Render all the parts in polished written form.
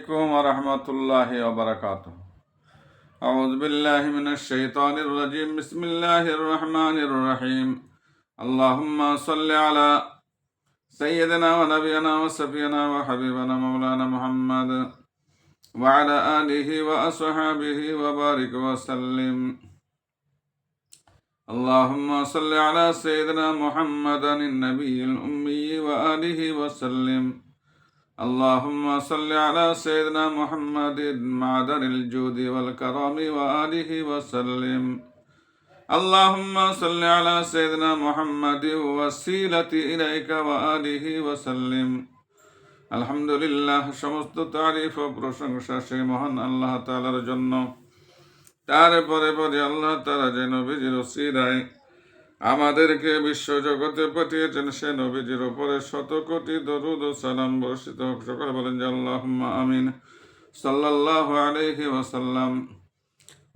عليكم ورحمة الله وبركاته. أعوذ بالله من الشيطان الرجيم. بسم الله الرحمن الرحيم. اللهم صل على سيدنا ونبينا وسفينا وحبيبنا مولانا محمد وعلى آله وأصحابه وبارك وسلم. اللهم صل على سيدنا محمد النبي الأمي وآله وسلم. اللهم صل على سيدنا محمد معدن الجود والكرم وآله وسلم. اللهم صل على سيدنا محمد وسيلة إليك وآله وسلم. আলহামদুলিল্লাহ, সমস্ত তারিফ ও প্রশংসা সেই মহান আল্লাহ তাআলার জন্য। তারপরে আল্লাহ তাআলা যে নবীজির ওসিলায় আমাদেরকে বিশ্ব জগতে পাঠিয়েছেন, সে নবীজির উপরে শত কোটি দরুদ ও সালাম বর্ষিত হোক। সকলে বলেন যে আল্লাহুম্মা আমিন। সাল্লাল্লাহু আলাইহি ওয়াসাল্লাম।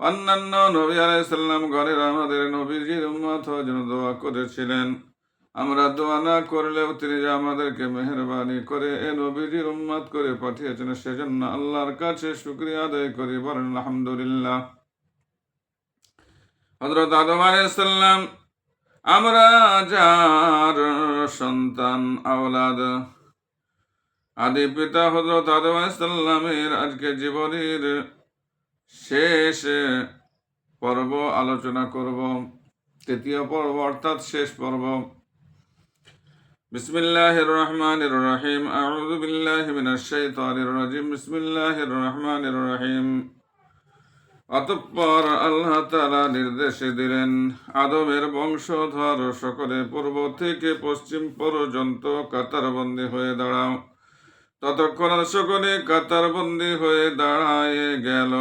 অন্যান্য নবী আলাইহিস সালাম গণের আমাদের নবীজির উম্মত হওয়ার জন্য দোয়া করেছিলেন। আমরা দোয়া না করলেও তিনি যে আমাদেরকে মেহেরবানি করে এ নবীজির উম্মত করে পাঠিয়েছেন, সেজন্য আল্লাহর কাছে শুকরিয়া আদায় করি, বলেন আলহামদুলিল্লাহ। হযরত আদম আলাইহিস সালাম আমরা যার সন্তান আওলাদ, আদি পিতা হযরত আদম আলাইহিস সালামের আজকে জীবনের শেষ পর্ব আলোচনা করব, তৃতীয় পর্ব অর্থাৎ শেষ পর্ব। বিসমিল্লাহির রহমানির রহিম। আউযু বিল্লাহি মিনাশ শাইতানির রাজিম। বিসমিল্লাহির রহমানির রহিম। অতঃপর আল্লাহ তাআলা নির্দেশ দিলেন, আদমের বংশধর সকলে পূর্ব থেকে পশ্চিম পর্যন্ত কাতারবন্দি হয়ে দাঁড়াও। ততক্ষণ সকলে কাতারবন্দি হয়ে দাঁড়িয়ে গেল।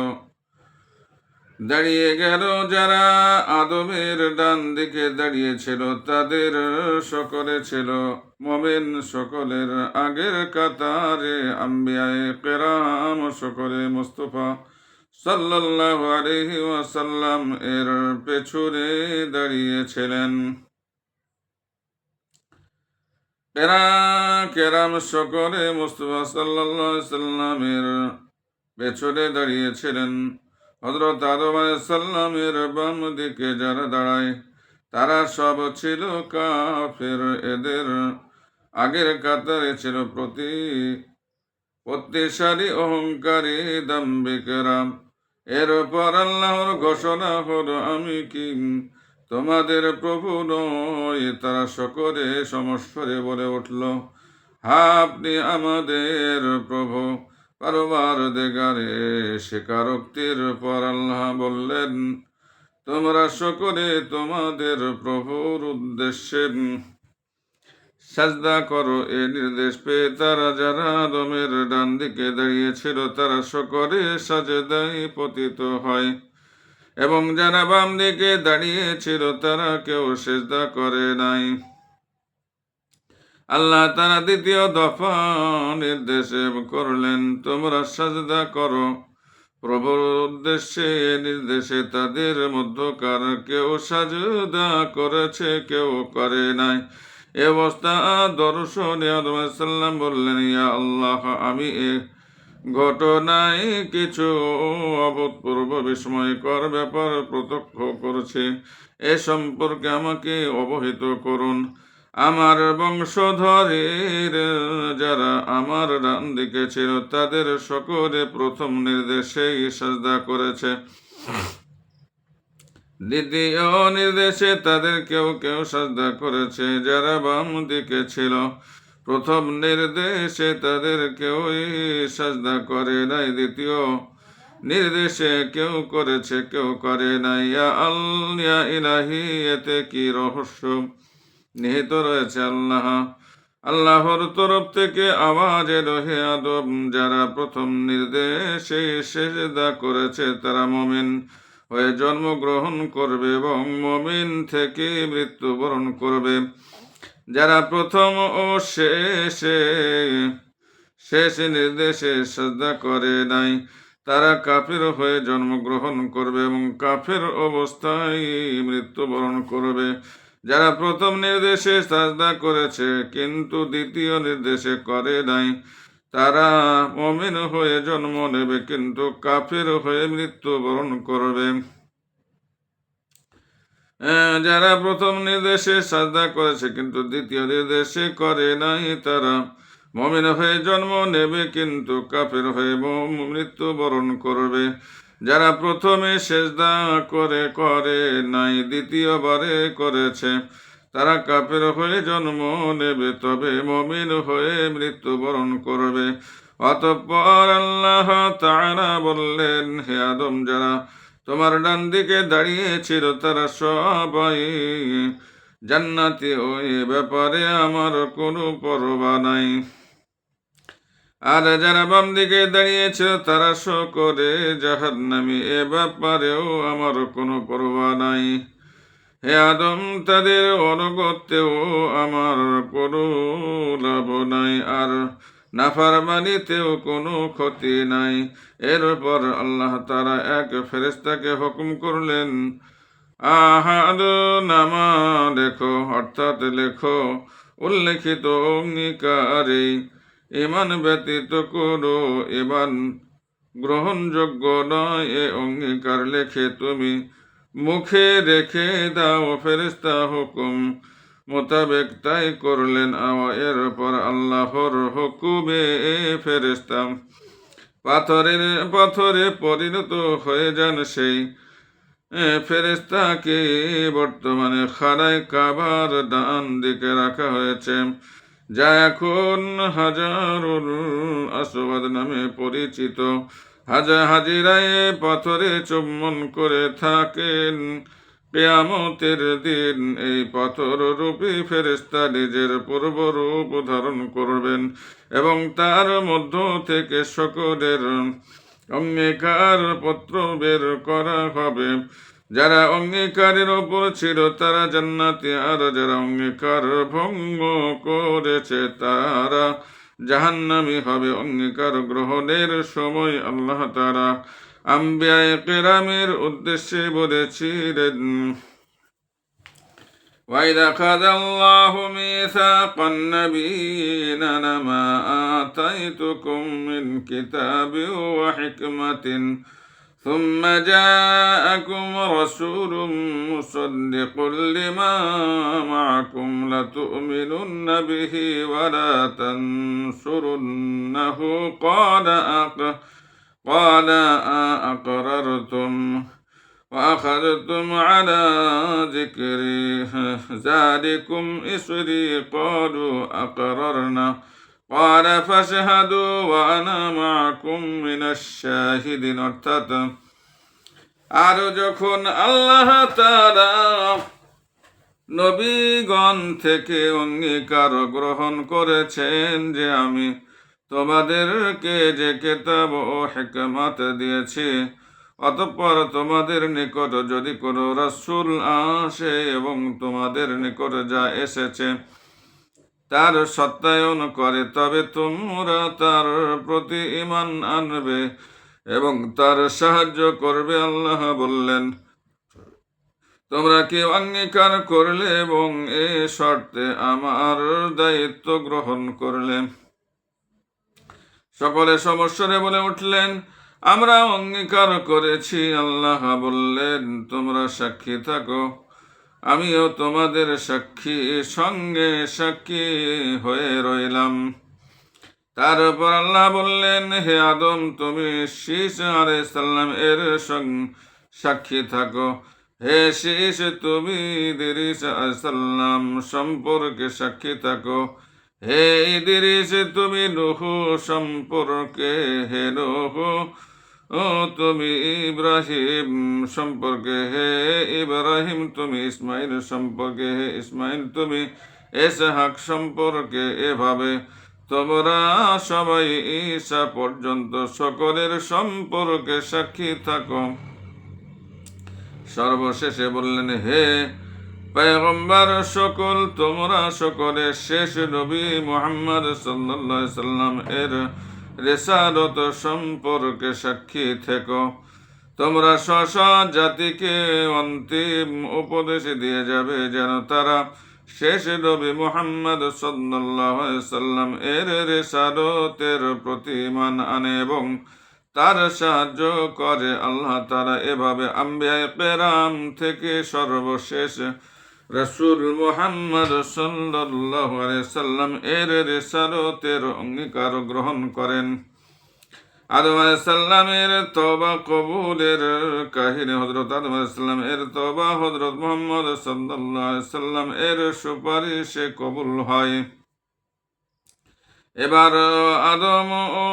যারা আদমের ডান দিকে দাঁড়িয়েছিল তাদের সকলে ছিল মুমিন। সকলের আগের কাতারে আম্বিয়ায়ে কেরাম সকলে মুস্তাফা সাল্লাল্লাহু আলাইহি ওয়াসাল্লাম এর পেছনে দাঁড়িয়েছিলেন। কেরাম সকলে মুস্তাফা সাল্লাল্লাহু আলাইহি ওয়াসাল্লামের পেছনে দাঁড়িয়েছিলেন। হযরত আদম আলাইহিস সালামের বাম দিকে যারা দাঁড়ায় তারা সব ছিল কাফের। এদের আগের কাতারে ছিল প্রতিশালী, অহংকারী, দাম্ভিকেরা। এরপর আল্লাহর ঘোষণা হলো, আমি কি তোমাদের প্রভু নই? তারা সকলে সমস্বরে বলে উঠল, হ্যাঁ, আপনি আমাদের প্রভু। পরওয়ারদিগারে স্বীকারোক্তির পর আল্লাহ বললেন, তোমরা সকলে তোমাদের প্রভুর উদ্দেশ্যে সাজদা করো। এ নির্দেশ পেয়ে তারা যারা আদমের ডান দিকে দাঁড়িয়েছিল তারা সকলে সাজদায় পতিত হয়, এবং যারা বাম দিকে দাঁড়িয়েছিল তারা কেউ সিজদা করে নাই। আল্লাহ তাআলা দ্বিতীয় দফা নির্দেশ করলেন, তোমরা সাজদা করো প্রভুর উদ্দেশ্যে। এ নির্দেশে তাদের মধ্যকার কেউ সাজদা করেছে, কেউ করে নাই। এ অবস্থা দর্শনে আদম আলাইহিস সালাম বললেন, ইয়া আল্লাহ, আমি এ ঘটনায় কিছু অভূতপূর্ব বিস্ময়কর ব্যাপার প্রত্যক্ষ করেছি। এ সম্পর্কে আমাকে অবহিত করুন। আমার বংশধরের যারা আমার ডান দিকে ছিল তাদের সকলে প্রথম নির্দেশেই সাজদা করেছে। দ্বিতীয় নির্দেশে তাদের কেউ কেউ সাজদা করেছে যারা বাম দিকে ছিল। প্রথম নির্দেশে তাদের কেউই সাজদা করে নাই। দ্বিতীয় নির্দেশে কেউ করেছে, কেউ করে নাই। ইয়া ইলাহি, এতে কি রহস্য নিহিত রয়েছে? আল্লাহর তরফ থেকে আওয়াজ এলো, হে আদম, যারা প্রথম নির্দেশে সিজদা করেছে তারা মুমিন হয়ে জন্মগ্রহণ করবে এবং মুমিন থেকে মৃত্যুবরণ করবে। যারা প্রথম ও শেষ নির্দেশে সিজদা করে নাই তারা কাফের হয়ে জন্মগ্রহণ করবে এবং কাফের অবস্থায় মৃত্যুবরণ করবে। যারা প্রথম নির্দেশে সাজদা করেছে কিন্তু দ্বিতীয় নির্দেশে করে নাই তারা মুমিন হয়ে জন্ম নেবে কিন্তু কাফির হয়ে মৃত্যুবরণ করবে। যারা প্রথম নির্দেশে সাজদা করেছে কিন্তু দ্বিতীয় নির্দেশে করে নাই, তারা মুমিন হয়ে জন্ম নেবে কিন্তু কাফির হয়ে মৃত্যুবরণ করবে। যারা প্রথমে সেজদা করে নাই, দ্বিতীয়বারে করেছে, তারা কাফের হয়ে জন্ম নেবে তবে মুমিন হয়ে মৃত্যুবরণ করবে। অতঃপর আল্লাহ তাআলা বললেন, হে আদম, যারা তোমার ডান দিকে দাঁড়িয়েছিল তারা সবাই জান্নাতি, ওই ব্যাপারে আমার কোনো পরোয়া নাই। আর যারা বাম দিকে দাঁড়িয়েছিল তারা সকলে জাহান্নামী, এ ব্যাপারেও আমার কোনো পরোয়া নাই। হে আদম, তাদের অনুগত্যেও আমার কোনো লাভ নাই, আর নাফরমানিতেও কোনো ক্ষতি নাই। এরপর আল্লাহ তাআলা এক ফেরেশতাকে হুকুম করলেন, আহাদ নামা লেখো, অর্থাৎ লেখো উল্লেখিত অঙ্গীকারে ঈমান ব্যতীত কোনো ঈমান গ্রহণযোগ্য নয়, এ অঙ্গীকার লেখে তুমি মুখে রেখে দাও। ফেরেশতা হুকুম মোতাবেক তাই করলেন। এরপর আল্লাহর হুকুমে ফেরেশতা পাথরে পরিণত হয়ে যান। সেই ফেরেশতাকে বর্তমানে খানায় কাবার ডান দিকে রাখা হয়েছে, যা এখন হাজারুল আসওয়াদ নামে পরিচিত। হাজিরায় পাথরে চুম্বন করে থাকেন। কিয়ামতের দিন এই পাথররূপী ফেরেশতা নিজের পূর্বরূপ ধারণ করবেন এবং তার মধ্য থেকে সকলের অঙ্গীকার পত্র বের করা হবে। যারা অঙ্গীকারের ওপর ছিল তারা জান্নাতি, আর যারা অঙ্গীকার ভঙ্গ করেছে তারা জাহান্নামী হবে। অঙ্গীকার গ্রহণের সময় আল্লাহ তাআলা আম্বিয়ায়ে কেরামের উদ্দেশ্যে বলেছিলেন, وَإِذْ أَخَذَ اللَّهُ مِيثَاقَ النَّبِيِّينَ لَمَا آتَيْتُكُم مِّن كِتَابٍ وَحِكْمَةٍ ثُمَّ جَاءَكُمْ رَسُولٌ مُّصَدِّقٌ لِّمَا مَعَكُمْ لَتُؤْمِنُنَّ بِهِ وَلَتَنصُرُنَّهُ قَالَ أَأَقْرَرْتُمْ وَأَخَذْتُمْ عَلَى ذِكْرِي ذَلِكُمْ إِصْرِي قَالُوا أَقْرَرْنَا قَالَ فَاشْهَدُوا وَأَنَا مَعَكُمْ مِنَ الشَّاهِدِينَ। অর্থাৎ আর যখন আল্লাহ তাআলা নবীগণ থেকে অঙ্গীকার গ্রহণ করেছেন যে আমি তোমাদেরকে যে কিতাব ও হিকমত দিয়েছি, অতঃপর তোমাদের নিকট যদি কোনো রাসূল আসে এবং তোমাদের নিকট যা এসেছে তার সত্যায়ন করে, তবে তোমরা তার প্রতি ঈমান আনবে এবং তার সাহায্য করবে। আল্লাহ বললেন, তোমরা কি অঙ্গীকার করলে এবং এ শর্তে আমার দায়িত্ব গ্রহণ করলে? সকলে সমস্বরে বলে উঠলেন, আমরা অঙ্গীকার করেছি। আল্লাহ বললেন, তোমরা সাক্ষী থাকো, আমিও তোমাদের সঙ্গে সাক্ষী হয়ে রইলাম। তারপর আল্লাহ বললেন, হে আদম, তুমি শীস আলাইহিস সালাম এর সাক্ষী থাকো। হে শীস, তুমি ইদ্রিস আলাইহিস সালাম সম্পর্কে সাক্ষী থাকো। হে ইদ্রিস, তুমি নূহ সম্পর্কে, হে নূহ তুমি ইব্রাহিম সম্পর্কে, হে ইব্রাহিম তুমি ইসমাইল সম্পর্কে, হে ইসমাইল তুমি ইসহাক সম্পর্কে। এভাবে তোমরা সবাই ঈসা পর্যন্ত সকলের সম্পর্কে সাক্ষী থাকো। সর্বশেষে বললেন, হে পয়গম্বর সকল, তোমরা সকলের শেষ নবী মুহাম্মদ সাল্লাল্লাহু আলাইহি সাল্লাম এর রিসালাত সম্পর্কে সাক্ষী থেকো। তোমরা স্ব জাতিকে অন্তিম উপদেশ দিয়ে যাবে যেন তারা শেষ নবী মুহাম্মদ সাল্লাল্লাহু আলাইহি সাল্লাম এর রিসালাতের প্রতি ঈমান আনে এবং তার সাহায্য করে। আল্লাহ তাআলা এভাবে আম্বিয়ায়ে কেরাম থেকে সর্বশেষ রাসূল মুহাম্মদ সাল্লাল্লাহু আলাইহি সাল্লাম এর রিসালাতের অঙ্গীকার গ্রহণ করেন। আদম আলাইহিস সালামের তওবা কবুলের কাহিনী, হযরত আদম আলাইহিস সালাম এর তওবা হযরত মুহাম্মদ সাল্লাল্লাহু আলাইহি সাল্লাম এর সুপারিশে কবুল হয়। এবার আদম ও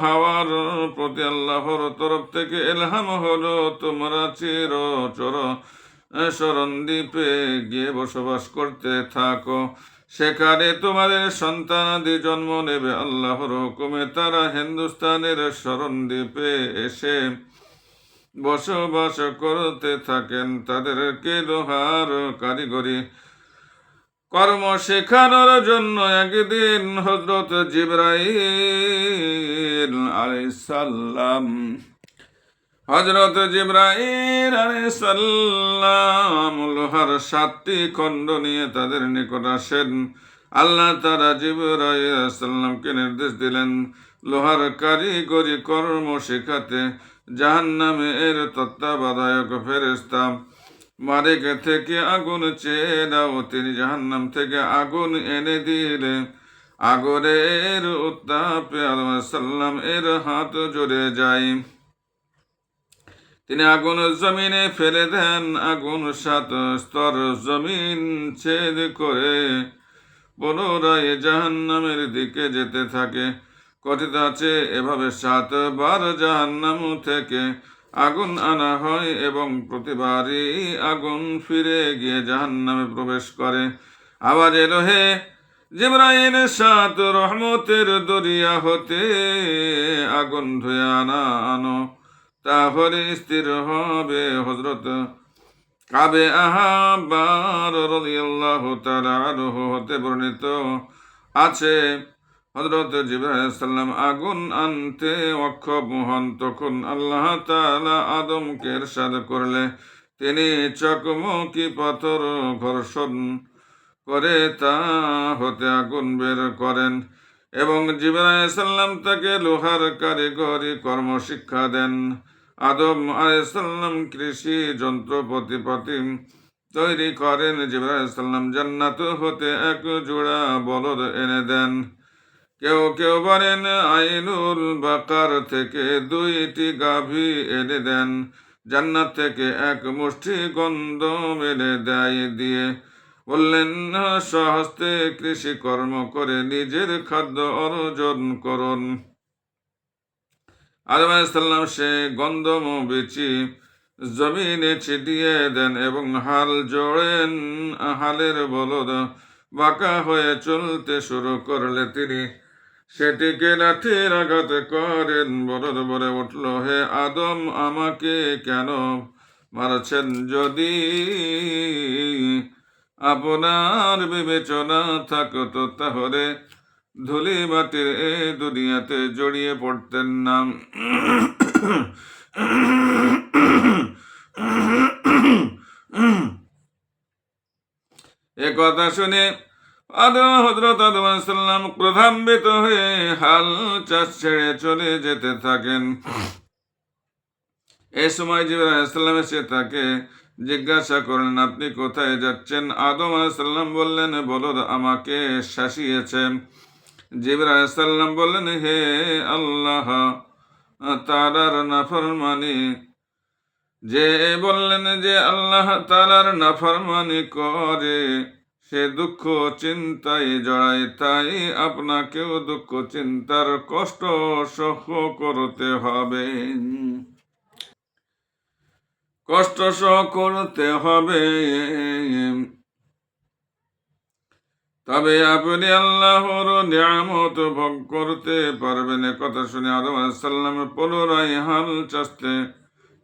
হাওয়ার প্রতি আল্লাহর তরফ থেকে ইলহাম হলো, তোমরা চিরচর শরণদ্বীপে গিয়ে বসবাস করতে থাকো, সেখানে তোমাদের সন্তানাদি জন্ম নেবে। আল্লাহর হুকুমে তারা হিন্দুস্তানের শরণদ্বীপে এসে বসবাস করতে থাকেন। তাদেরকে লোহার কারিগরি কর্ম শেখানোর জন্য একদিন হযরত জিবরাইল আলাইহিস সালাম লোহার 7টি খণ্ড নিয়ে তাদের নিকট আসেন। আল্লাহ তাআলা জিবরাইল আলাইহিস সালামকে নির্দেশ দিলেন লোহার কারিগরি কর্ম শেখাতে। জাহান্নামের তত্ত্বাবধায়ক ফেরেশতা মালিক থেকে আগুন চেয়ে দাও, তিনি জাহান্নাম থেকে আগুন এনে দিলে আগুনের উত্তাপে আদম আলাইহিস সালাম এর হাত জ্বলে যায়। তিনি আগুন জমিনে ফেলে দেন। আগুন 7 স্তর জমিন ছেদ করে পুনরায় জাহান্নামের দিকে যেতে থাকে। কথিত আছে এভাবে 7 বার জাহান্নাম থেকে আগুন আনা হয় এবং প্রতিবারই আগুন ফিরে গিয়ে জাহান্নামে প্রবেশ করে। আবার এলো, হে জিবরাইল, 7 রহমতের দরিয়া হতে আগুন ধুয়ে আনো, তাহলে স্থির হবে। হযরত কাবে আহবার রাদিয়াল্লাহু তাআলা আনহু হতে বর্ণিত আছে, হযরত জিবরাইল আলাইহিস সালাম আগুন আনতে অক্ষম হন। তখন আল্লাহ তাআলা আদমকে ইরশাদ করলে তিনি চকমকি পাথর ঘর্ষণ করে তা হতে আগুন বের করেন এবং জিবরাইল আলাইহিস সালাম তাকে লোহার কারিগরি কর্ম শিক্ষা দেন। আদম আলাইহিস সালাম কৃষি যন্ত্রপাতি তৈরি করেন। জিবরাইল আলাইহিস সালাম জান্নাত হতে এক জোড়া বলদ এনে দেন। কেউ কেউ বলেন আইনুল বাকার থেকে 2টি গাভী এনে দেন। জান্নাত থেকে এক মুষ্টি গন্ধম এনে দিয়ে বললেন, স্বহস্তে কৃষি কর্ম করে নিজের খাদ্য অর্জন করুন। আদম আলাইহিস সালাম সে গন্ধম বিচি জমিনে ছিটিয়ে দেন এবং হাল জোড়েন। হালের বলদ বাঁকা হয়ে চলতে শুরু করলে তিনি সেটিকে লাঠির আঘাত করেন। বলদ বলে উঠল, হে আদম, আমাকে কেন মারছেন? যদি আপনার বিবেচনা থাকতো তাহলে ধুলি মাটির এই দুনিয়াতে জড়িয়ে পড়তেন না। এ কথা শুনে হযরত আদম আলাইহিস সালাম ক্রোধান্বিত হয়ে হাল চাষ ছেড়ে চলে যেতে থাকেন। এই সময় জিবরাইল আলাইহিস সালাম এসে তাকে জিজ্ঞাসা করলেন, আপনি কোথায় যাচ্ছেন? আদম আলাইহিস সালাম বললেন, বলদ আমাকে শাসিয়েছে। জিবরাইল আলাইহিস সালাম বললেন, হে আল্লাহ তাআলার নাফরমানি, যে বললেন যে আল্লাহ তাআলার নাফরমানি করে সে দুঃখ চিন্তায় জড়ায়, তাই আপনাকেও দুঃখ চিন্তার কষ্ট সহ্য করতে হবে। তবে আপনি আল্লাহর নিয়ামত ভোগ করতে পারবেন। কথা শুনে আদম আলাইহিস সালাম পুনরায় হাল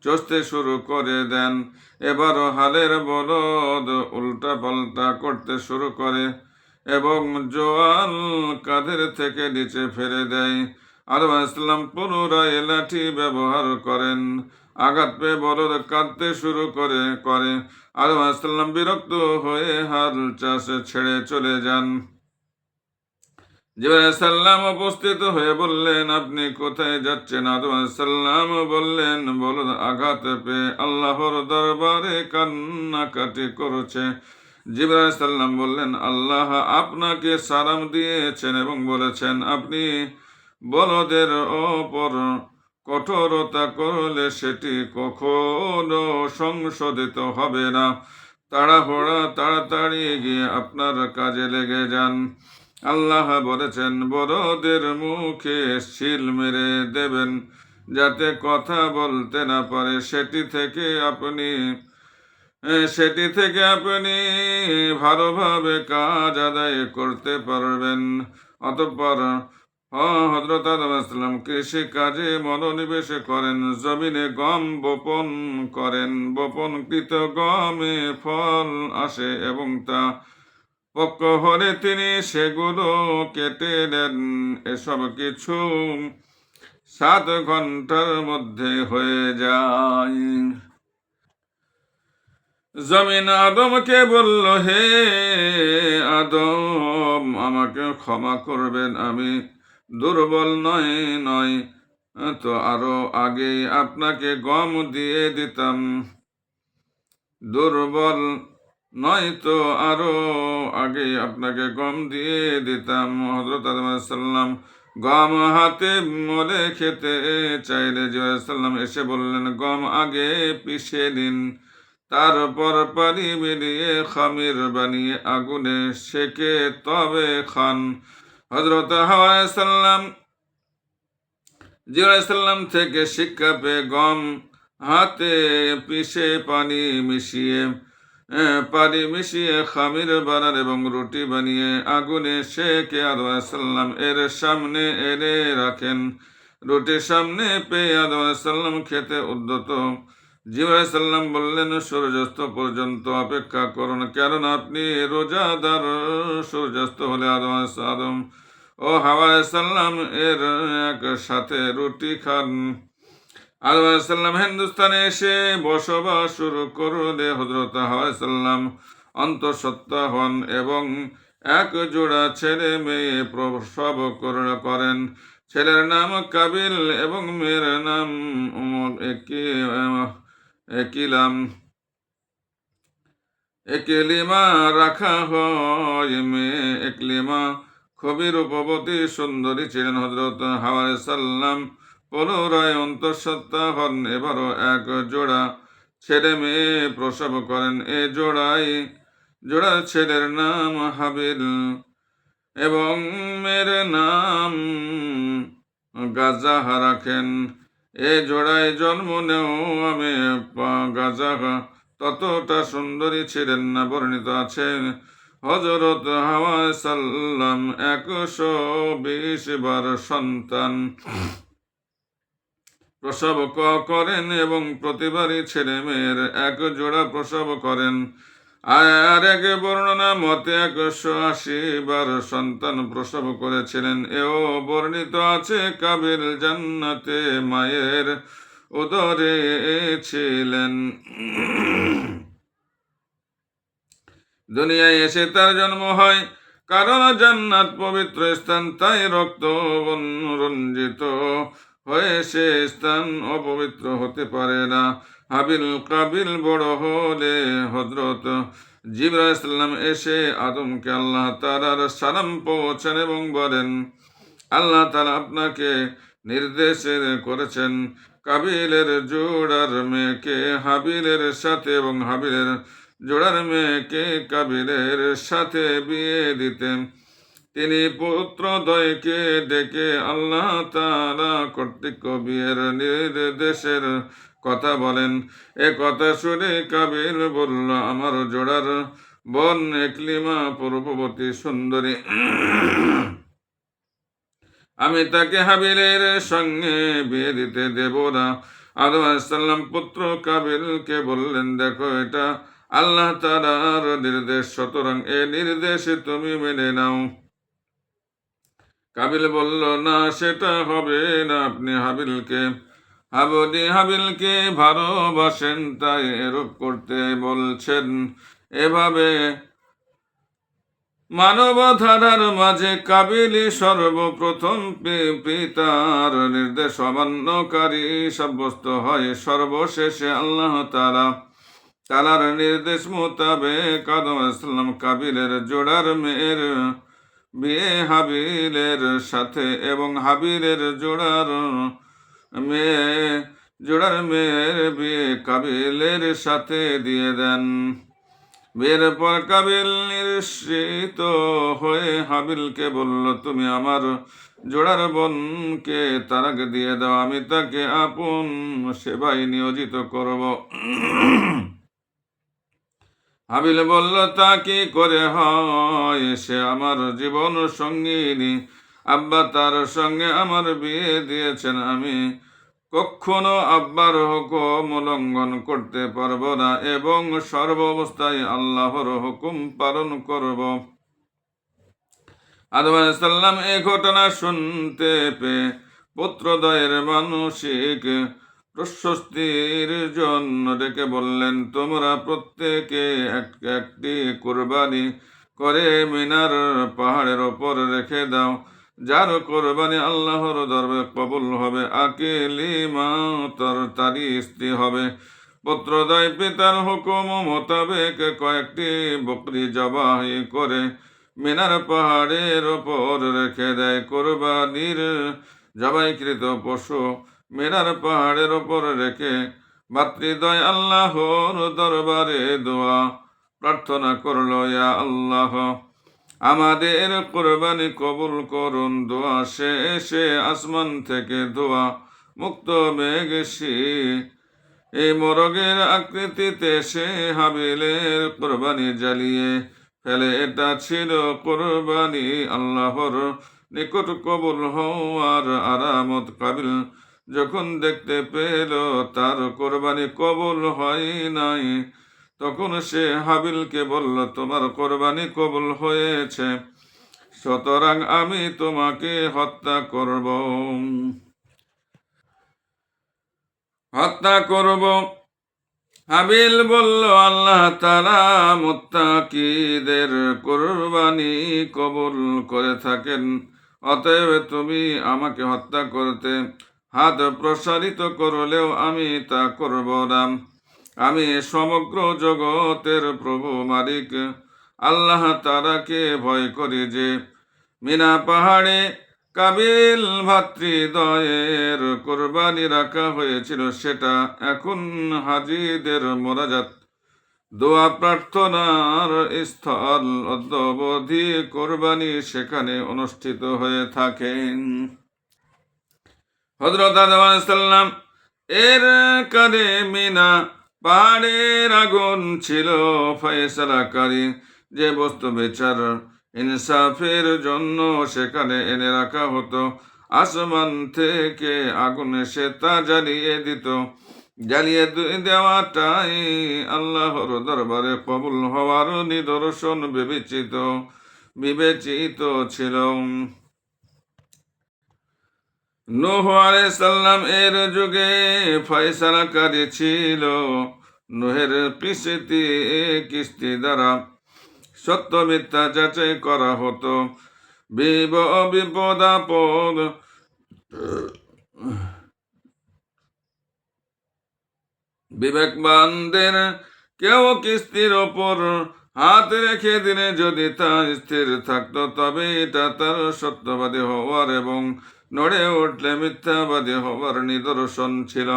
চষতে শুরু করে দেন। এবারও হালের বলদ উল্টা পাল্টা করতে শুরু করে এবং জোয়াল কাঁধের থেকে নিচে ফেলে দেয়। আদম আলাইহিস সালাম পুনরায় লাঠি ব্যবহার করেন। আঘাত পেয়ে বলদ কাঁদতে শুরু করে আদম আলাইহিসসালাম বিরক্ত হয়ে হাল চাষে ছেড়ে চলে যান। জিবরাইল আলাইহিস সালাম উপস্থিত হয়ে বললেন, আপনি কোথায় যাচ্ছেন? আদম আলাইহিস সালাম বললেন, বলদ আঘাত পেয়ে আল্লাহর দরবারে কান্নাকাটি করছে। জিবরাইল আলাইহিস সালাম বললেন, আল্লাহ আপনাকে সালাম দিয়েছেন এবং বলেছেন আপনি বলদের ওপর কঠোরতা করলে সেটি কখনো সংশোধিত হবে না। তাড়াতাড়ি গিয়ে আপনার কাজে লেগে যান। আল্লাহ বলেছেন, বড়দের মুখে শিল মেরে দেবেন যাতে কথা বলতে না পারে। সেটি থেকে আপনি ভালোভাবে কাজ আদায় করতে পারবেন। অতঃপর হযরত আদম আলাইহিস সালাম কৃষি কাজে মনোনিবেশ করেন। জমিনে গম বপন করেন। বপনকৃত গমে ফল আসে এবং তা পক্ক হলে তিনি সেগুলো কেটে নেন। এসব কিছু 7 ঘন্টার মধ্যে হয়ে যায়। জমিন আদমকে বলল, হে আদম, আমাকে ক্ষমা করবেন, আমি দুর্বল নয় তো আরো আগে আপনাকে গম দিয়ে দিতাম। দুর্বল নয় তো আরো আগে আপনাকে গম দিয়ে দিতাম। হযরত আদম আলাইহিস সালাম গম হাতে মলে খেতে চাইলে জিবরাইল সালাম এসে বললেন, গম আগে পিষে নিন, তারপর পানি মিলিয়ে খামির বানিয়ে আগুনে সেকে তবে খান। হযরত হাওয়া আলাইহিস সালাম জিবরাইল সালাম থেকে শিক্ষা পেয়ে গম হাতে পিষে পানি মিশিয়ে খামির বানান এবং রুটি বানিয়ে আগুনে সেকে আদম আলাইহিস সালাম এর সামনে এনে রাখেন। রুটির সামনে পেয়ে আদম আলাইহিস সালাম খেতে উদ্যত। জিবরাইল সালাম বললেন, সূর্যাস্ত পর্যন্ত অপেক্ষা করুন, কেননা আপনি রোজাদার। সূর্যাস্ত হলে আদম ও হাওয়া আলাইহিস সালাম এর এক সাথে রুটি খান। আদম আলাইহিস সালাম হিন্দুস্তানে এসে বসবাস শুরু করলে হযরত হাওয়া আলাইহিস সালাম অন্তঃসত্ত্বা হন এবং এক জোড়া ছেলে মেয়ে প্রসব করেন। ছেলের নাম কাবিল এবং মেয়ের নাম একলিমা রাখা হয়। মেয়ে একলিমা খুবই রূপবতী সুন্দরী ছিলেন। হযরত হাওয়া আলাইহিস সালাম পুনরায় অন্তঃসত্ত্বা হন। এবারও এক জোড়া ছেলে মেয়ে প্রসব করেন। জোড়া ছেলের নাম হাবিল এবং মেয়ের নাম গাজাহা রাখেন। এ জোড়ায় জন্ম নেওয়া গাজাহা ততটা সুন্দরী ছিলেন না। বর্ণিত আছে হযরত হাওয়া আলাইহিস সালাম 120 বার সন্তান প্রসব করেন এবং প্রতিবারই ছেলে মেয়ের এক জোড়া প্রসব করেন। আর এক বর্ণনা মতে 180 বার সন্তান প্রসব করেছিলেন। এও বর্ণিত আছে কাবিল জান্নাতে মায়ের উদরে ছিলেন। দুনিয়ায় এসে তার জন্ম হয়, কারণ জান্নাত পবিত্র স্থান, তাই রক্ত রঞ্জিত হয়ে সে স্থান অপবিত্র হতে পারে না। হাবিল কাবিল বড় হলে হযরত জিবরাইল আলাইহিস সালাম এসে আদমকে আল্লাহ তাআলার সালাম পৌঁছান এবং বলেন, আল্লাহ তাআলা আপনাকে নির্দেশ করেছেন কাবিলের জোড়ার মেয়েকে হাবিলের সাথে এবং হাবিলের জোড়ার মেয়েকে কাবিলের সাথে বিয়ে দিতে। তিনি পুত্রদ্বয়কে ডেকে আল্লাহ তাআলা কর্তৃক বিয়ের নির্দেশের কথা বলেন। এ কথা শুনে কাবিল বলল, আমার জোড়ার বোন একলিমা রূপবতী সুন্দরী, আমি তাকে হাবিলের সঙ্গে বিয়ে দিতে দেব না। আদম আলাইহিস সালাম পুত্র কাবিলকে বললেন, দেখো, এটা আল্লাহ তাআলার নির্দেশ, সুতরাং এ নির্দেশ তুমি মেনে নাও। কাবিল বলল, না, সেটা হবে না। আপনি হাবিলকে আপনি হাবিলকে ভালোবাসেন, তাই এরূপ করতে বলছেন। এভাবে মানবধারার মাঝে কাবিলই সর্বপ্রথম পিতার নির্দেশ অমান্যকারী সাব্যস্ত হয়। সর্বশেষে আল্লাহ তাআলার নির্দেশ মোতাবেক আদম আলাইহিস সালাম কাবিলের জোড়ার মেয়ের বিয়ে হাবিলের সাথে এবং হাবিলের মেয়ে মেয়ের বিয়ে কাবিলের সাথে দিয়ে দেন। বিয়ের পর কাবিল নিঃসৃত হয়ে হাবিলকে বলল, তুমি আমার জোড়ার বোনকে তারাকে দিয়ে দাও, আমি তাকে আপন সেবায় নিয়োজিত করব। হাবিল বলল, তা কি করে হয়? সে আমার জীবন সঙ্গিনী, আব্বা তার সঙ্গে আমার বিয়ে দিয়েছেন, আমি কখনো আব্বার হুকুম উল্লঙ্ঘন করতে পারবো না এবং সর্বাবস্থায় আল্লাহর হুকুম পালন করব। আদম আলাইহিস সালাম এই ঘটনা শুনতে পেয়ে পুত্রদ্বয়ের মানসিক প্রশস্তির জন্য ডেকে বললেন, তোমরা প্রত্যেকে একটি কুরবানি করে মিনার পাহাড়ের ওপর রেখে দাও, যার কোরবানি আল্লাহর দরবারে কবুল হবে, আকীলিমা তারই স্ত্রী হবে। পুত্রদ্বয় পিতার হুকুম মোতাবেক কয়েকটি বকরি জবাই করে মিনার পাহাড়ের ওপর রেখে দেয়। কোরবানির জবাইকৃত পশু মিনার পাহাড়ের ওপর রেখে ভাতৃদ্বয় আল্লাহর দরবারে দোয়া প্রার্থনা করল, ইয়া আল্লাহ, আমাদের কোরবানি কবুল করুন। দোয়া শেষে আসমান থেকে দোয়া মুক্ত মেঘ এই মোরগের আকৃতিতে সে হাবিলের কোরবানি জ্বালিয়ে ফেলে। এটা ছিল কোরবানি আল্লাহর নিকট কবুল হওয়ার আরামত। কাবিল যখন দেখতে পেল তার কোরবানি কবুল হয় নাই, তখন সে হাবিলকে বলল, তোমার কোরবানি কবুল হয়েছে, সুতরাং আমি তোমাকে হত্যা করব। হাবিল বলল, আল্লাহ তাআলা মুত্তাকিদের কোরবানি কবুল করে থাকেন, অতএব তুমি আমাকে হত্যা করতে হাত প্রসারিত করলেও আমি তা করব না। আমি সমগ্র জগতের প্রভু মালিক আল্লাহ তাআলাকে ভয় করি, যে মিনা পাহাড়ে কাবিল ভাতৃদ্বয়ের কোরবানি রাখা হয়েছিল, সেটা এখন হাজীদের মোনাজাত দোয়া প্রার্থনার স্থল। অদ্যাবধি কোরবানি সেখানে অনুষ্ঠিত হয়ে থাকেন। হযরত আদম আলাইহিস সালাম এর কানে মিনা পাহাড়ের আগুন ছিল ফয়সালাকারী, যে বস্তু বিচার ইনসাফের জন্য সেখানে এনে রাখা হতো। আসমান থেকে আগুন এসে তা জ্বালিয়ে দেওয়াটাই আল্লাহর দরবারে কবুল হওয়ার নিদর্শন বিবেচিত ছিল। নূহ আলাইহিস সালাম এর যুগে ফয়সালাকারী ছিল। নূহের কিস্তি দ্বারা সত্য মিথ্যা যাচাই করা হতো। বিপদ আপদ বিবেকবানদের কেউ কিস্তির ওপর হাত রেখে দিলে যদি তা স্থির থাকতো, তবে এটা তার সত্যবাদী হওয়ার এবং নড়ে উঠলে মিথ্যাবাদী হওয়ার নিদর্শন ছিল।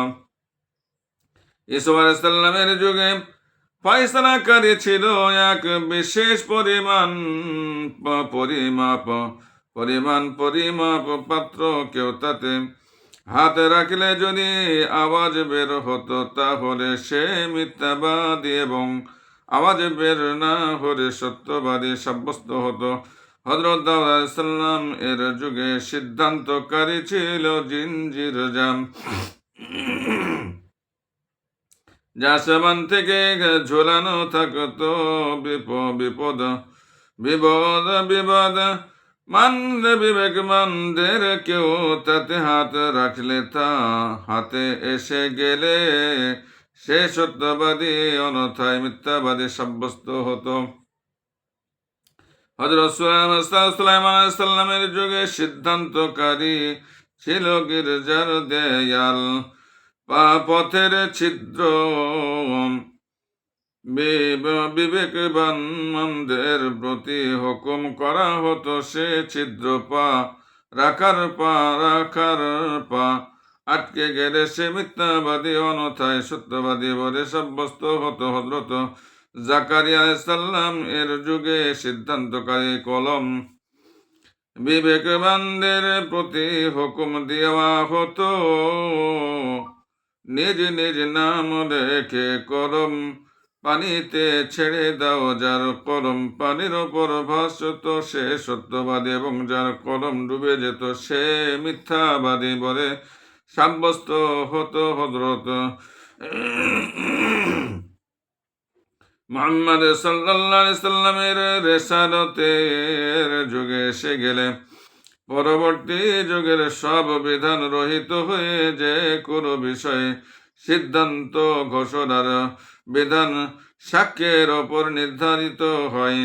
ঈসা আলাইহিস সালামের যুগে ফয়সালাকারী ছিল এক বিশেষ পরিমাপ পাত্র। কেউ তাতে হাত রাখলে যদি আওয়াজ বের হতো, তাহলে সে মিথ্যাবাদী এবং আওয়াজ বের না হলে সত্যবাদী সাব্যস্ত হতো। হযরত দাউদ আলাইহিস সালাম এর যুগে সিদ্ধান্তকারী ছিল জিনজির জাম, যা আসমান থেকে ঝোলানো থাকতো। বিপদ বিবেকমানদের কেউ তাতে হাত রাখলে তা হাতে এসে গেলে সে সত্যবাদী, অন্যথায় মিথ্যাবাদী সাব্যস্ত হতো। হযরত সুলাইমান আলাইহিস সালামের যুগে সিদ্ধান্তকারী ছিল গির্জার দেয়াল, পথের ছিদ্র। বিবেকবানদের প্রতি হুকুম করা হতো সে ছিদ্র রাখার পা আটকে গেলে সে মিথ্যাবাদী, অন্যথায় সত্যবাদী বলে সাব্যস্ত হতো। হযরত জাকারিয়া আলাইহিস সালাম এর যুগে সিদ্ধান্তকারী কলম, বিবেকবানদের প্রতি হুকুম দেওয়া হতো নিজ নিজ নাম রেখে কলম পানিতে ছেড়ে দাও, যার কলম পানির ওপর ভাসত সে সত্যবাদী, এবং যার কলম ডুবে যেত সে মিথ্যাবাদী বলে সাব্যস্ত হতো। হযরত মুহাম্মদ সাল্লাল্লাহু আলাইহি সাল্লামের রিসালাতের যুগে এসে গেলে পরবর্তী যুগের সব বিধান রহিত হয়ে যে কোনো বিষয়ে সিদ্ধান্ত ঘোষণার বিধান সাক্ষ্যের ওপর নির্ধারিত হয়।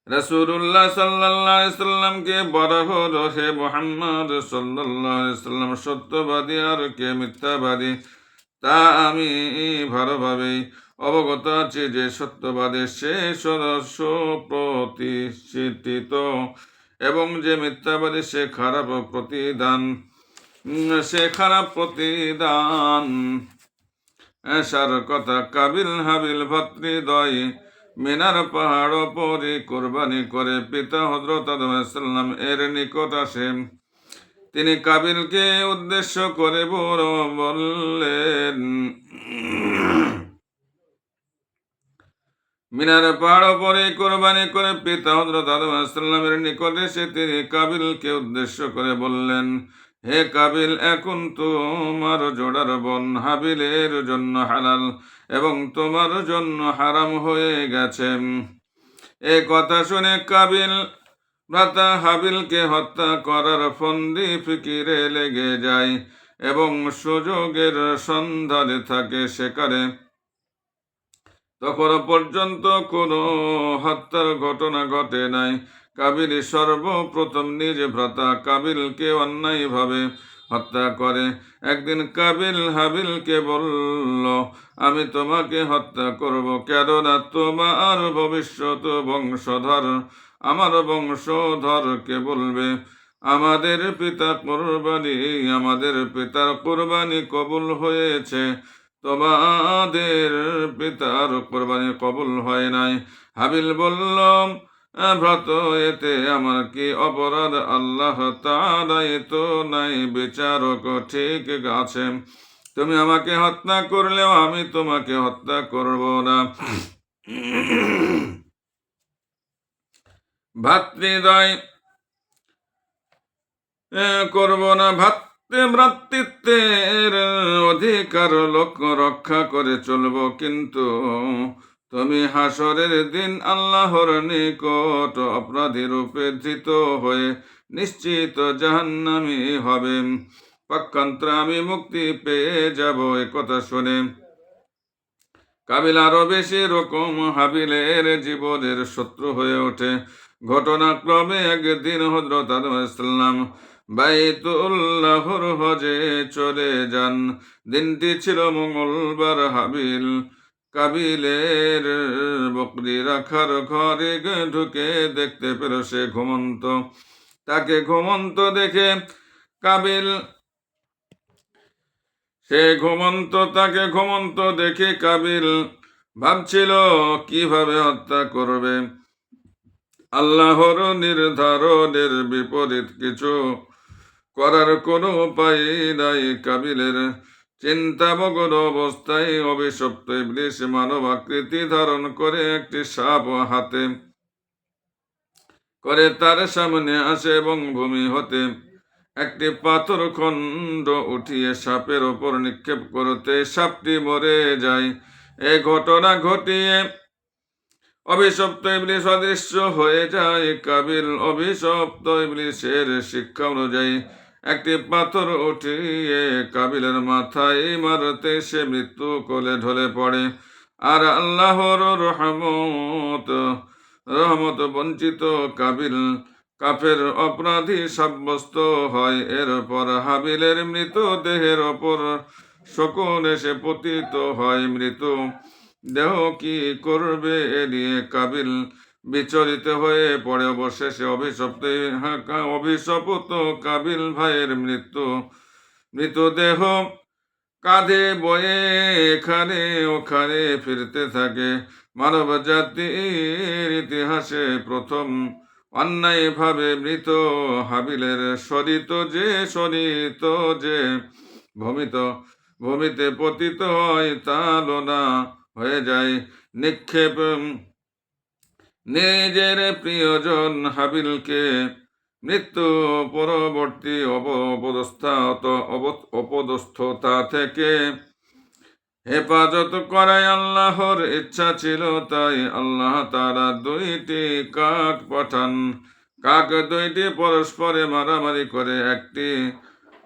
রাসূলুল্লাহ সাল্লাল্লাহু আলাইহি সাল্লামকে বলা হলো, হে মুহাম্মদ সাল্লাল্লাহু আলাইহি সাল্লাম সত্যবাদী আর কে মিথ্যাবাদী তা আমি ভালোভাবেই অবগত আছি যে সত্যবাদী সে সুপ্রতিষ্ঠিত, এবং যে মিথ্যাবাদী সে খারাপ প্রতিদান। সার কথা, কাবিল হাবিল ভাতৃদ্বয় মিনার পাহাড় পরে কোরবানি করে পিতা হযরত আদম আলাইহিস সালাম এর নিকট আসে। তিনি কাবিলকে উদ্দেশ্য করে বললেন, মিনার পাহাড় পরে কোরবানি করে পিতা হযরত আদম আলাইহিস সালামের নিকট এসে তিনি কাবিলকে উদ্দেশ্য করে বললেন, হে কাবিল, এখন তোমার জোড়ার বোন হাবিলের জন্য হালাল এবং তোমার জন্য হারাম হয়ে গেছে। এ কথা শুনে কাবিল ভ্রাতা হাবিলকে হত্যা করার ফন্দি ফিকিরে লেগে যায় এবং সুযোগের সন্ধানে থাকে সেখানে। তখন পর্যন্ত কোনো হত্যার ঘটনা ঘটে নাই। কাবিল সর্বপ্রথম নিজ ভ্রাতা কাবিলকে অন্যায়ভাবে হত্যা করে। একদিন কাবিল হাবিলকে বলল, আমি তোমাকে হত্যা করব, কেননা তোমার ভবিষ্যৎ বংশধর আমার বংশধরকে বলবে, আমাদের পিতার কোরবানি কবুল হয়েছে, তোমাদের পিতার কোরবানি কবুল হয় নাই। হাবিল বলল, ভ্রাত, এতে আমার কি অপরাধ? আল্লাহ তাআলা তো নাই বিচারক, ঠিক আছে, তুমি আমাকে হত্যা করলেও আমি তোমাকে হত্যা করব না। ভাতৃদ্বয় করব না। ভ্রাতৃত্বের অধিকার রক্ষা করে চলব, কিন্তু তুমি হাসরের দিন আল্লাহর নিকট অপরাধী রূপে ধৃত হয়ে নিশ্চিত জাহান্নামী হবে। পক্ষান্তরে আমি মুক্তি পেয়ে যাব। এ কথা শুনে কাবিল আরো বেশি রকম হাবিলের জীবনের শত্রু হয়ে ওঠে। ঘটনাক্রমে একদিন হযরত আদম আলাইহিস সালাম বাইতুল্লাহর হজে চলে যান। দিনটি ছিল মঙ্গলবার। হাবিল কাবিলের বকরি রাখার ঘরে ঢুকে দেখতে পেল সে ঘুমন্ত। তাকে ঘুমন্ত দেখে কাবিল ভাবছিল কিভাবে হত্যা করবে। আল্লাহর নির্ধারণের বিপরীত কিছু করার কোনো উপায় নাই। কাবিলের চিন্তামগ্ন অবস্থায় অভিশপ্ত ইবলিস মানব আকৃতি ধারণ করে একটি সাপ হাতে করে তার সামনে আসে এবং ভূমি হতে একটি পাথর খণ্ড উঠিয়ে সাপের ওপর নিক্ষেপ করতে সাপটি মরে যায়। এই ঘটনা ঘটিয়ে অভিশপ্ত ইবলিস অদৃশ্য হয়ে যায়। কাবিল অভিশপ্ত ইবলিসের শিক্ষা অনুযায়ী একটি পাথর উঠিয়ে কাবিলের মাথায় মারতে সে মৃত্যু কোলে ঢলে পড়ে। আর আল্লাহর রহমত বঞ্চিত কাবিল কাফের অপরাধী সাব্যস্ত হয়। এরপর হাবিলের মৃতদেহের ওপর শকুন এসে পতিত হয়। মৃত্যু দেহ কি করবে এ নিয়ে কাবিল বিচলিত হয়ে পড়ে। অবশেষে অভিশপ্ত কাবিল ভাইয়ের মৃতদেহ কাঁধে বয়ে এখানে ওখানে ফিরতে থাকে। মানব জাতির ইতিহাসে প্রথম অন্যায়ভাবে মৃত হাবিলের শরিত যে ভূমিত ভূমিতে পতিত হয় তা লোনা হয়ে যায় নিক্ষেপ। নিজের প্রিয়জন হাবিলকে মৃত্যু পরবর্তী অপদস্থতা থেকে হেফাজত করাই আল্লাহর ইচ্ছা ছিল। তাই আল্লাহ তাআলা দুইটি কাক পাঠান। কাক দুইটি পরস্পরে মারামারি করে একটি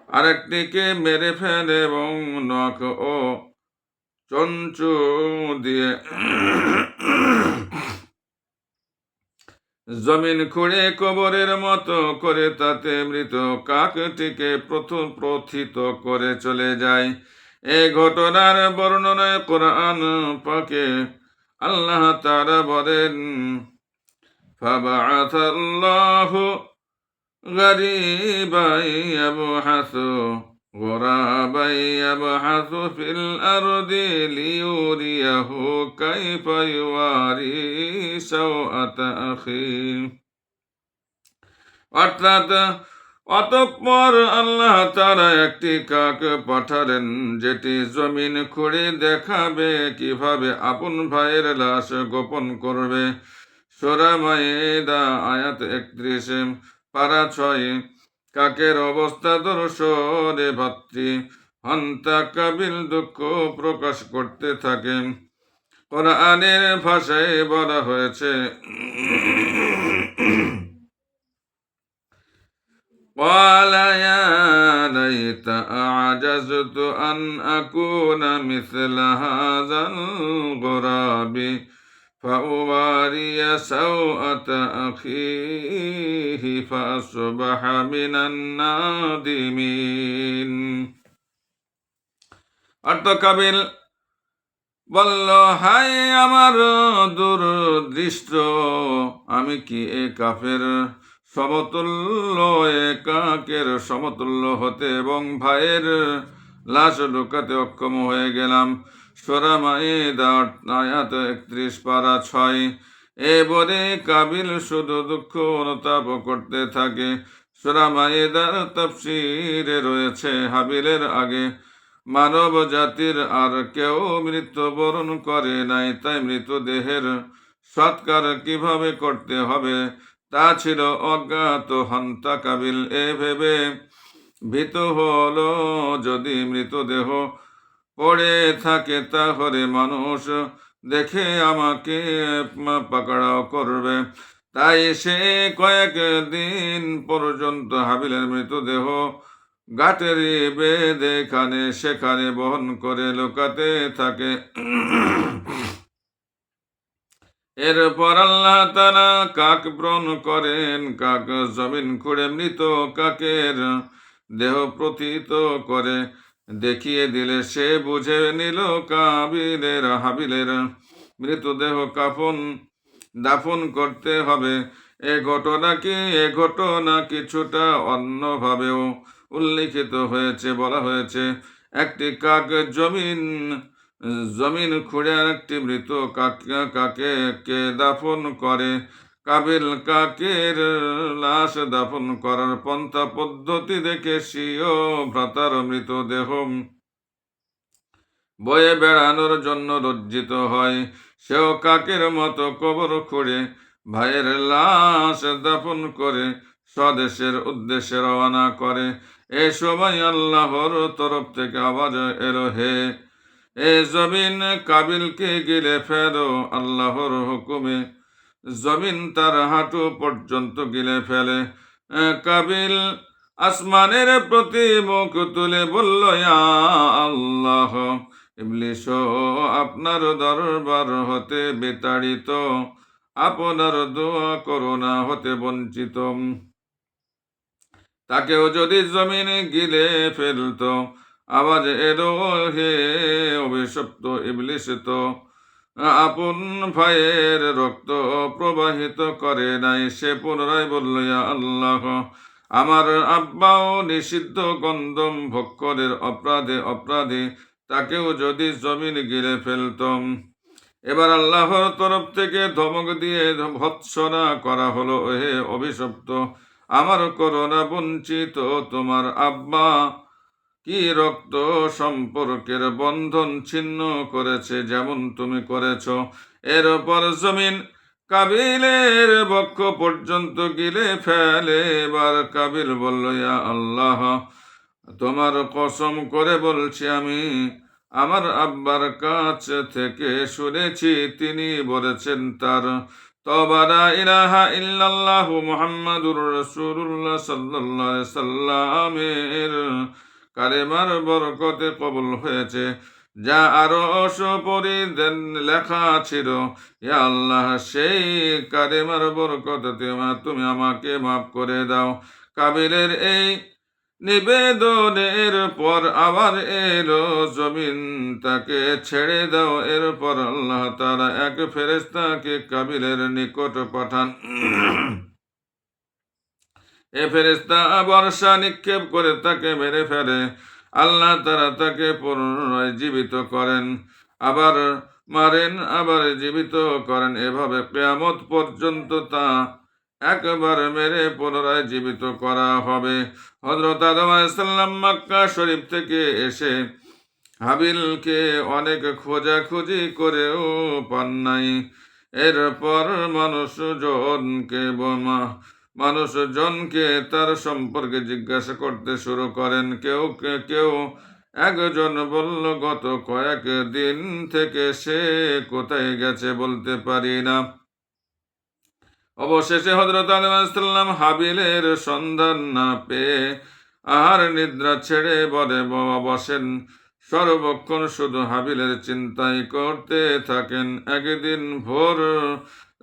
আরেকটিকে মেরে ফেলে এবং নখ ও চঞ্চু দিয়ে জমিন খুঁড়ে কবরের মতো করে তাতে মৃত কাকটিকে প্রথিত করে চলে যায়। এই ঘটনার বর্ণনায় কোরআন পাকে আল্লাহ তাআলা বলেন, ফাবাআসাল্লাহু গারিবান ইয়াবহাসু غرابا يبحث في الأرض ليريه كيف يواري سوءة أخيه। অর্থাৎ অতঃপর আল্লাহ তাআলা একটি কাক পাঠালেন যেটি জমিন খুঁড়ে দেখাবে কিভাবে আপন ভাইয়ের লাশ গোপন করবে। সূরা মায়েদা আয়াত 31 পারা 6। কাকের অবস্থা দর্শনে ভাতৃ হন্তা কাবিল দুঃখ প্রকাশ করতে থাকে। কোরআনের ভাষায় বলা হয়েছে, قال يا ليت أعجزت أن أكون مثل هذا الغراب فأواري سوءة أخيه فأصبح من النادمين। কাবিল বলল, হায় আমার দুরদৃষ্ট, আমি কি এ কাফের সমতুল্য, এ কাকের সমতুল্য হতে এবং ভাইয়ের লাশ লুকাতে অক্ষম হয়ে গেলাম। সূরা মায়েদা আয়াত 31 পারা 6। এ বলে কাবিল শুধু দুঃখ অনুতাপ করতে থাকে। সূরা মায়েদার তাফসীরে রয়েছে, হাবিলের আগে মানব জাতির আর কেউ মৃত্যুবরণ করে নাই, তাই মৃতদেহের সৎকার কিভাবে করতে হবে তা ছিল অজ্ঞাত। হন্তা কাবিল এ ভেবে ভীত হলো, যদি মৃতদেহ পড়ে থাকে তাহলে মানুষ দেখে আমাকে পাকড়াও করবে। তাই সে কয়েকদিন পর্যন্ত হাবিলের মৃতদেহ গাটের বেঁধে এখানে সেখানে বহন করে লুকাতে থাকে। এরপর আল্লাহ তাআলা কাক প্রেরণ করেন। কাক জমিন খুঁড়ে মৃত কাকের দেহ প্রথিত করে দেখিয়ে দিলে সে বুঝে নিল হাবিলের মৃতদেহ দাফন করতে হবে। এ ঘটনা কিছুটা অন্যভাবেও উল্লিখিত হয়েছে। বলা হয়েছে, একটি কাক জমিন খুঁড়ে আরেকটি মৃত কাকে দাফন করে। কাবিল কাকের লাশ দাফন করার পন্থা পদ্ধতি দেখে স্বীয় ভ্রাতার মৃতদেহ বয়ে বেড়ানোর জন্য লজ্জিত হয়। সেও কাকের মতো কবর খুঁড়ে ভাইয়ের লাশ দাফন করে স্বদেশের উদ্দেশ্যে রওনা করে। এ সময় আল্লাহর তরফ থেকে আওয়াজ এলো, হে এ জমিন কাবিলকে গিলে ফেলো আল্লাহর হুকুমে। জমিন তার হাঁটু পর্যন্ত গিলে ফেলে। কাবিল আসমানের প্রতি মুখ তুলে বলল, ইয়া আল্লাহ, ইবলিস আপনার দরবার হতে বিতাড়িত, আপনার দোয়া করুণা হতে বঞ্চিত। তাকেও যদি জমিন গিলে ফেলতো। আওয়াজ এলো, হে অভিশপ্ত ইবলিস তো আপন ভাইয়ের রক্ত প্রবাহিত করে নাই। সে পুনরায় বলল, ইয়া আল্লাহ, আমার আব্বাও নিষিদ্ধ গন্ধম ভক্ষণের অপরাধী, তাকেও যদি জমিন গিলে ফেলতম। এবার আল্লাহর তরফ থেকে ধমক দিয়ে ভৎসনা করা হলো, হে অভিশপ্ত, আমার করোনা বঞ্চিত তোমার আব্বা কি রক্ত সম্পর্কের বন্ধন ছিন্ন করেছে যেমন তুমি করেছ। এর ওপর জমিন কাবিলের বক্ষ পর্যন্ত গিলে ফেলে। এবার কাবিল বলল, ইয়া আল্লাহ, তোমার কসম করে বলছি, আমি আমার আব্বার কাছ থেকে শুনেছি, তিনি বলেছেন তার তওবা লা ইলাহা ইল্লাল্লাহু মুহাম্মাদুর রাসূলুল্লাহ সাল্লাল্লাহু আলাইহি সাল্লামের কালেমার বরকতে কবুল হয়েছে, যা আরশ পরি লেখা ছিল। ইয়া আল্লাহ, সেই কালেমার বরকতে তুমি আমাকে মাফ করে দাও। কাবিলের এই নিবেদনের পর আবার এলো, জমিন তাকে ছেড়ে দাও। এরপর আল্লাহ তাআলা এক ফেরেশতাকে কাবিলের নিকট পাঠান। এ ফেরেশতা বর্ষা নিক্ষেপ করে তাকে মেরে ফেলে। আল্লাহ তাআলা তাকে পুনরায় জীবিত করেন, আবার মারেন, আবার জীবিত করেন। এভাবে কিয়ামত পর্যন্ত তা একবার মেরে পুনরায় জীবিত করা হবে। হযরত আদম আলাইহিস সালাম মক্কা শরীফ থেকে এসে হাবিলকে অনেক খোঁজাখুঁজি করেও পান নাই। এরপর মানুষজনকে তার সম্পর্কে জিজ্ঞাসা করতে শুরু করেন। কেউ একজন বলল, গত কয়েকদিন থেকে সে কোথায় গেছে বলতে পারি না। অবশেষে হযরত আদম আলাইহিস সালাম হাবিলের সন্ধান না পেয়ে আহার নিদ্রা ছেড়ে বসেন। সর্বক্ষণ শুধু হাবিলের চিন্তাই করতে থাকেন। একদিন ভোর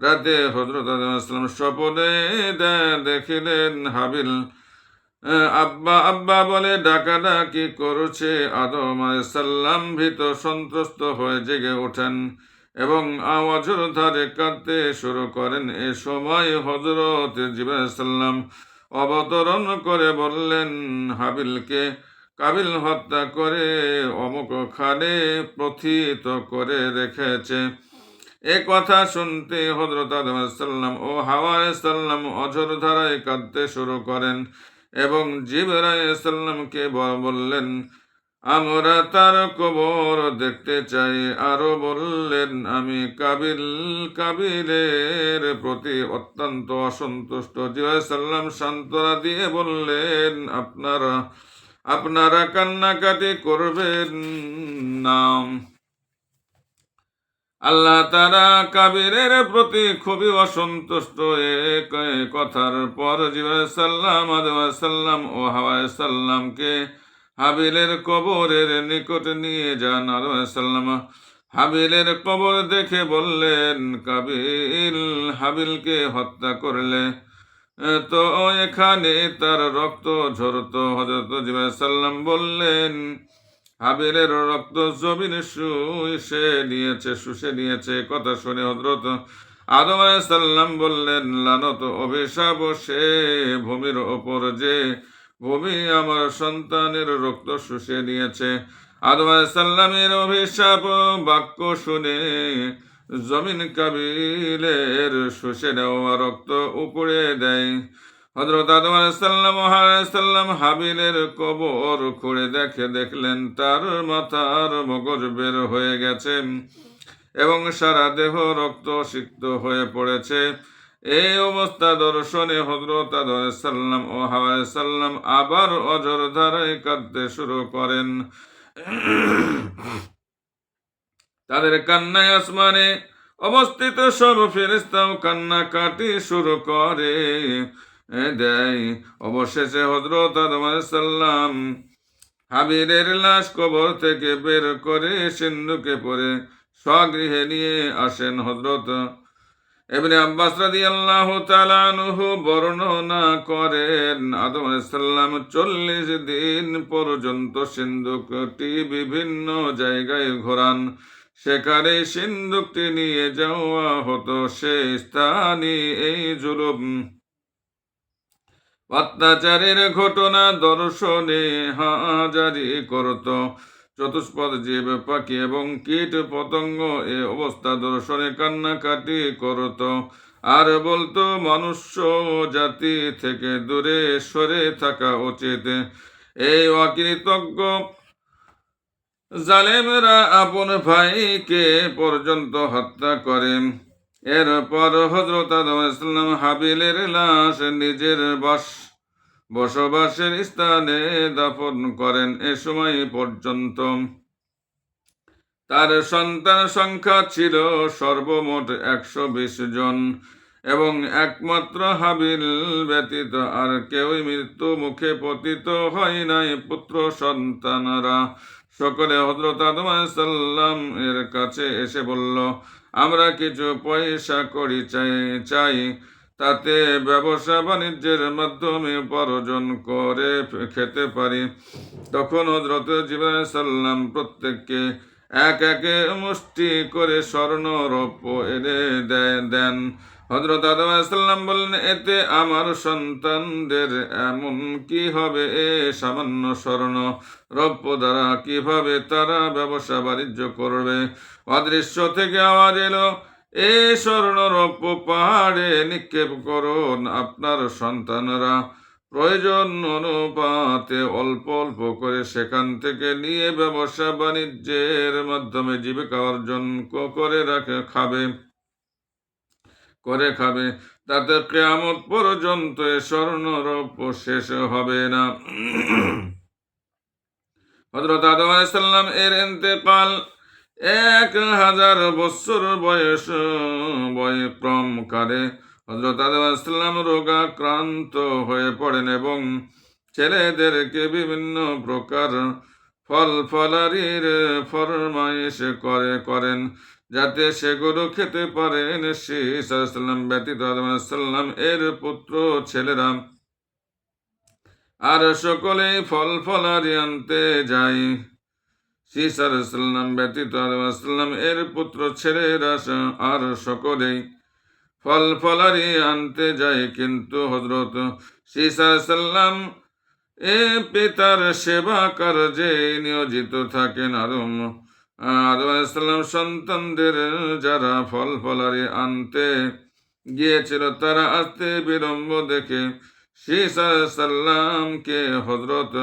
রাতে হযরত আদম আলাইহিস সালাম স্বপ্নে দেখিলেন হাবিল আব্বা আব্বা বলে ডাকাডাকি করছে। আদম আলাইহিস সালাম ভীত সন্ত্রস্ত হয়ে জেগে ওঠেন এবং আওয়াজের ধারে কাঁদতে শুরু করেন। এ সময় হযরত জিবরাইল আলাইহিস সালাম অবতরণ করে বললেন, হাবিলকে কাবিল হত্যা করে অমুক খানে প্রথিত করে রেখেছে। এ কথা শুনতে হযরত আদম আলাইহিস সালাম ও হাওয়া আলাইহিস সালাম অঝোর ধারায় কাঁদতে শুরু করেন এবং জিবরাইল আলাইহিস সালামকে বললেন, আমরা তার কবর দেখতে চাই। আরো বললেন, আমি কাবিলের প্রতি অত্যন্ত অসন্তুষ্ট। জিবরাইল আলাইহিস সালাম সান্ত্বনা দিয়ে বললেন, আপনারা কান্নাকাটি করবেন না। আল্লাহ তাআলা কাবিলের প্রতি খুবই অসন্তুষ্ট। এ কথার পর জিবরাইল আলাইহিস সালাম আদম আলাইহিস সালাম ও হাওয়া আলাইহিস সালামকে হাবিলের কবরের নিকট নিয়ে যান। আদম আলাইহিস সালাম হাবিলের কবর দেখে বললেন, কাবিল হাবিলকে হত্যা করলে তো এখানে তার রক্ত ঝরত। হযরত জিবরাইল আলাইহিস সালাম বললেন, হাবিলের রক্ত জমিনে শুষে নিয়েছে। কথা শুনে হযরত আদম আলাইহিস সালাম বললেন, লানত অভিশাপ সে ভূমির ওপর, যে ভূমি আমার সন্তানের রক্ত শুষে নিয়েছে। আদম আলাইহিস সালামের অভিশাপ বাক্য শুনে জমিন কাবিলের শুষে নেওয়া রক্ত উপড়ে দেয়। হযরত আদম আলাইহিস সালাম হাবিলের কবর খুঁড়ে দেখলেন তার মাথার মগজ বের হয়ে গেছে এবং সারা দেহ রক্ত সিক্ত হয়ে পড়েছে। এই অবস্থা দর্শনে হযরত আদম আলাইহিস সালাম ও হাওয়া আলাইহিস সালাম আবার অঝোর ধারায় কাঁদতে শুরু করেন। তাদের কান্নায় আসমানে অবস্থিত সব ফেরেশতাও কান্নাকাটি শুরু করে দেয়। অবশেষে হযরত আদম আলাইহিস সালাম হাবিলের লাশ কবর থেকে বের করে সিন্ধুকে পরে স্বগৃহে নিয়ে আসেন। হযরত ইবনে আব্বাস রাদিয়াল্লাহু তাআলা আনহু বর্ণনা করেন, আদম আলাইহিস সালাম 40 দিন পর্যন্ত সিন্দুকটি বিভিন্ন জায়গায় ঘোরান। সেখানে সিন্দুকটি নিয়ে যাওয়া হতো। সেই স্থানে এই জুলুম অত্যাচারের ঘটনা দর্শনে হাজারি করত। চতুষ্পদ জীব, পাখি এবং কীট পতঙ্গ এ অবস্থা দর্শনে কান্নাকাটি করত আর বলতো, মনুষ্য জাতি থেকে দূরে সরে থাকা উচিত। এই অকৃতজ্ঞ জালেমরা আপন ভাইকে পর্যন্ত হত্যা করে। এরপর হযরত আদম আলাইহিস সালাম হাবিলের লাশ নিজের বসবাসের স্থানে দাফন করেন। এ সময় পর্যন্ত তার সন্তান সংখ্যা ছিল সর্বমোট 120 জন এবং একমাত্র হাবিল ব্যতীত আর কেউই মৃত্যু মুখে পতিত হয় নাই। পুত্র সন্তানরা সকলে হযরত আদম আলাইহিস সালাম এর কাছে এসে বলল, আমরা কিছু পয়সা কড়ি চাই, তাতে ব্যবসা বাণিজ্যের মাধ্যমে উপার্জন করে খেতে পারি। তখন হযরত জিবরাইল আলাইহিস সালাম প্রত্যেককে এক একে মুষ্টি করে স্বর্ণ রৌপ্য এনে দেন। হযরত আদম আলাইহিস সালাম বললেন, এতে আমার সন্তানদের এমন কি হবে? এ সামান্য স্বর্ণ রৌপ্য দ্বারা কিভাবে তারা ব্যবসা বাণিজ্য করবে? অদৃশ্য থেকে আওয়াজ এলো, এই স্বর্ণ রৌপ্য পাহাড়ে নিক্ষেপ করুন। আপনার সন্তানরা প্রয়োজন অনুপাতে অল্প অল্প করে সেখান থেকে নিয়ে ব্যবসা বাণিজ্যের মাধ্যমে জীবিকা অর্জন খাবে। তাতে কিয়ামত পর্যন্ত এ স্বর্ণ রৌপ্য শেষ হবে না। হযরত আদম আলাইহিস সালাম এর ইন্তেকাল 1000 বছর বয়ক্রমকালে হযরত আদম আলাইহিস সালাম রোগাক্রান্ত হয়ে পড়েন এবং ছেলেদেরকে বিভিন্ন প্রকার ফল ফলারির ফরমাইশ করেন যাতে সেগুলো খেতে পারেন। ঈসা আলাইহিস সালাম ব্যতীত আদম আলাইহিস সালাম এর পুত্র ছেলেরা আর সকলেই ফল ফলারি আনতে যায়। ঈসা আলাইহিস সালাম ব্যতীত আদম আলাইহিস সালাম এর পুত্র ছেলেরা আর সকলেই ফল ফলারি আনতে যায়, কিন্তু হযরত ঈসা আলাইহিস সালাম পিতার সেবা কার্যে নিয়োজিত থাকেন। আদম আলাইহিস সালাম সন্তানদের যারা ফল ফলারি আনতে গিয়েছিল তারা আসতে বিলম্ব দেখে ঈসা আলাইহিস সালামকে হযরত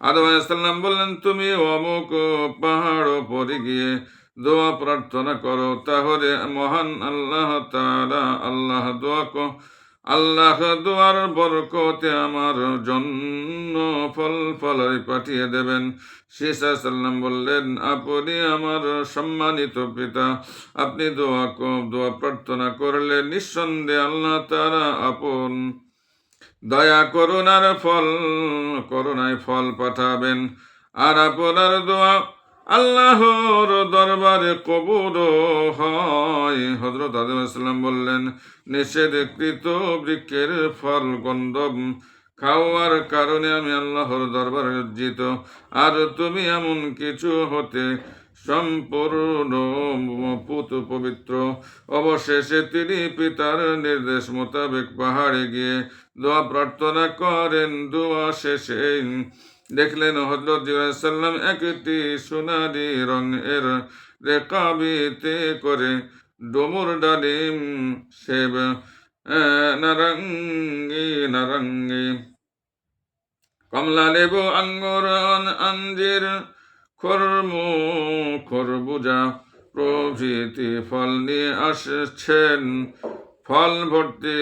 আদম আলাইহিস সালাম বললেন, তুমি অমুক পাহাড় উপরে গিয়ে দোয়া প্রার্থনা করো, তাহলে মহান আল্লাহ তাআলা আল্লাহ দোয়ার বরকতে আমার জন্য ফল ফলারি পাঠিয়ে দেবেন। ঈসা আলাইহিস সালাম বললেন, আপনি আমার সম্মানিত পিতা, আপনি দোয়া প্রার্থনা করলে নিঃসন্দেহে আল্লাহ তাআলা আপন দয়া করুণায় ফল পাঠাবেন আর আপনার দোয়া আল্লাহর দরবারে কবুল হয়। হযরত আদম আলাইহিস সালাম বললেন, নিষেধকৃত বৃক্ষের ফল গন্ধম খাওয়ার কারণে আমি আল্লাহর দরবারে লজ্জিত, আর তুমি এমন কিছু হতে সম্পূর্ণ পবিত্র। অবশেষে তিনি পিতার নির্দেশ মোতাবেক পাহাড়ে গিয়ে দোয়া প্রার্থনা করেন। দোয়া শেষে দেখলেন হযরত জিবরাইল আলাইহিস সালাম একটি সোনালী রঙের রেকাবিতে করে ডমর ডালিম, সেব, নারঙ্গি, কমলা লেবু, আঙ্গুর, আঞ্জির, খরবুজা প্রভৃতি ফল নিয়ে আসছেন। ফল ভর্তি